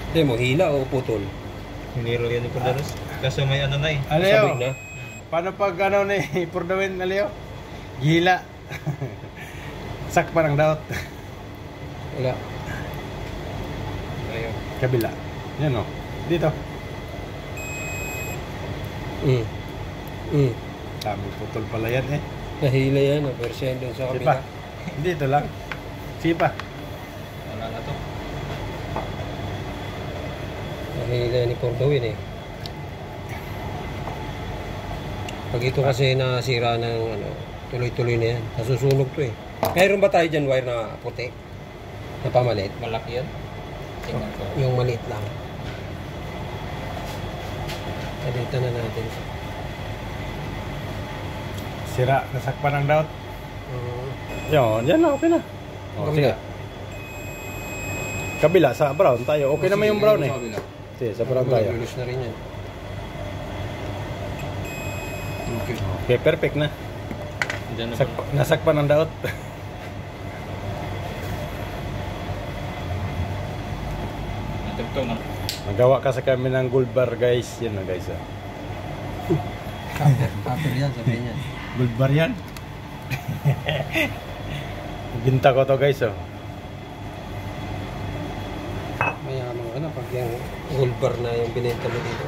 Hindi mo, hila o putol? Hiniro yan ni Corderos. Kaso may ano na eh. Aleo, Sabog na. paano pag ano ni Purdawin, Aleo? Gila. Sak parang daot. Wala. Ayun. Kabila. Yan o. Dito. Dami putol pala yan eh. Nahila yan, percent dun sa Sipa. kabila. Dito lang. Sipa. Wala na to. Nahila ni Pordawin eh. Pag ito kasi nasira ng ano, tuloy-tuloy na yan. Nasusunog to eh. Mayroon ba tayo dyan wire na puti? Na pamalit? Malaki yan. Tingnan ko. Yung maliit lang. Palitan na natin. Sira. Nasakpan ng daot. Yan. Yan na. Okay na. Oh, sige. Kabila sa brown tayo. Okay naman yung brown eh. Sige, sa brown tayo. Lulus na rin yan. Okay. Okay, perfect na. Diyan na ba? Nasakpan ng daot. Natugtong na. Nagawa kasi kami ng gold bar guys. Yan na guys. Copper yan, sabihin yan. Gold bar yan. Binta ko to guys oh. Mayaman ka na pag yung gold bar na yung binenta mo dito.